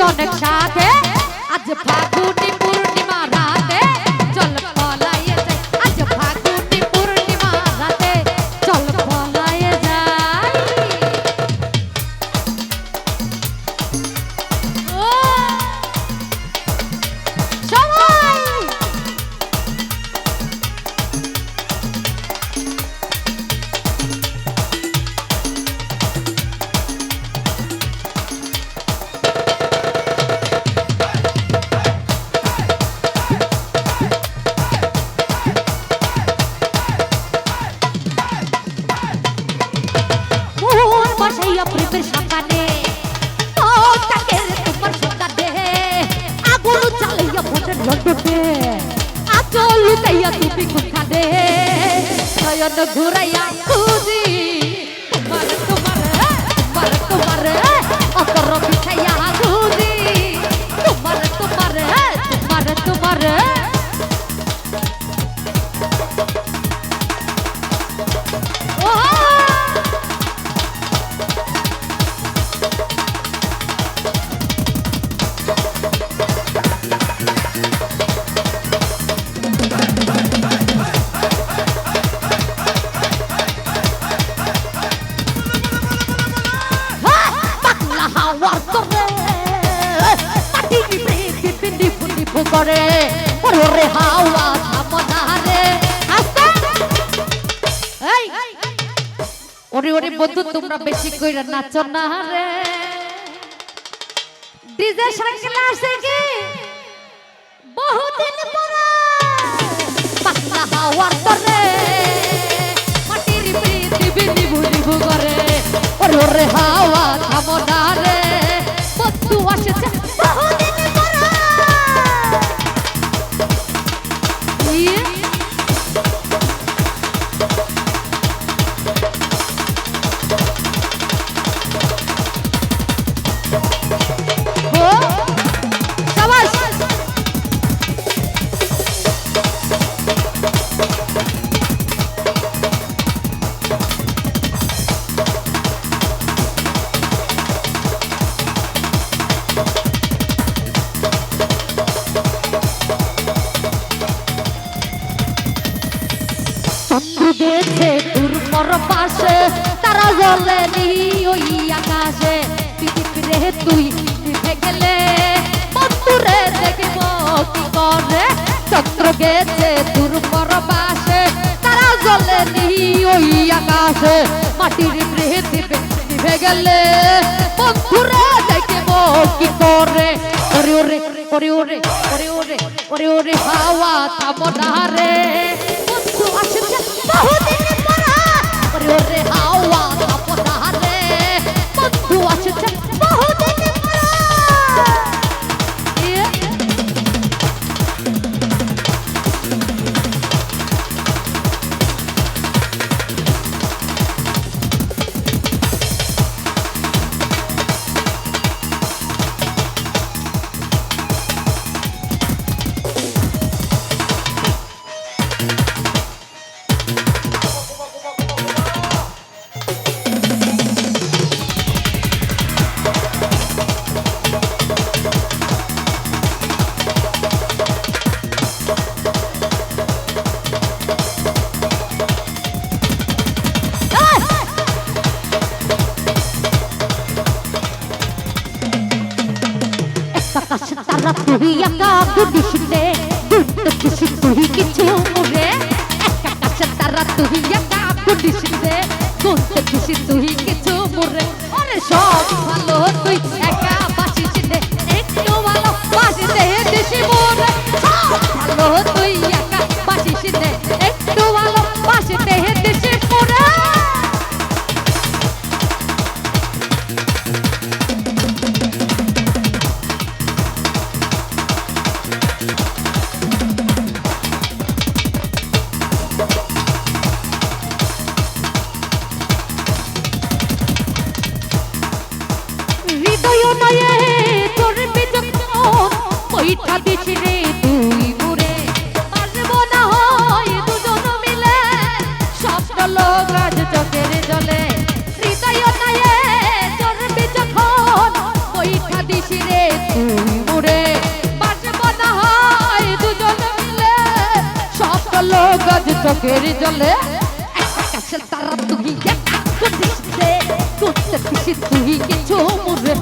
অনেক সাথে আজ ফাগুনি পূর্ণিমা রাতে চল পলায়ে যাই আজ ফাগুনি পূর্ণিমা রাতে চল পলায়ে যাই ও সবাই বসাইয়া প্রেমের সাকানে ও তাকে তোমার সকানে আগুন জ্বালাইয়া ভোটের লন্ডনে আচল লুকাইয়া তুমি কোনখানে নয়ন ঘুরাইয়া খুঁজি তোমার তোমার তোমার তোমার অতর বিছাইয়া খুঁজি তোমার তোমার তোমার তোমার করে ওরে হাওয়া থামনারে আস্তে এই ওরে ওরে বন্ধু তোমরা বেশি কইরা নাচো না রে ডিজে সাইকেল আসে কি বহুদিন পরে পাতলা হাওয়ার তরে মাটির পৃথিবী নিভু নিভু করে ওরে ওরে হাওয়া থামনারে বন্ধু আসছে বহুদিন দেখে দূর পর পাশে তারা জ্বলে নি ওই আকাশে পৃথিবীরে তুই নিভে গেলে বন্ধুরে দেখব কি করে চন্দ্র গেছে দূর পর পাশে তারা জ্বলে নি ওই আকাশে মাটির পৃথিবী নিভে গেলে বন্ধুরে দেখব কি করে ওরে ওরে ওরে ওরে ওরে ওরে ওরে ওরে হাওয়া থামনারে বন্ধু আসছে বহুদিন পরে ওরে ওরে হাওয়া থামনারে বন্ধু আসছে বহুদিন পরে তারা তুই একা গুডিসনে দুটো কিছু তুই কিছু মুরে একা কাছে তারা তুই একা গুডিসনে দুটো কিছু তুই কিছু মুরে আরে সব ভালো তুই একা বাসিস নে একটু ভালো বাসিস নে দেশি মুরে সব ভালো তুই একা বাসিস নে একটু ভালো বাসিস নে দেশি মুরে পরীক্ষা দিছি রে তুই মুরে পারবো না হয় দুজন মিলে গাছ চোখের জলে একটা কাছে তারা তুই করছিস রে করছিস তুই কিছু মুরে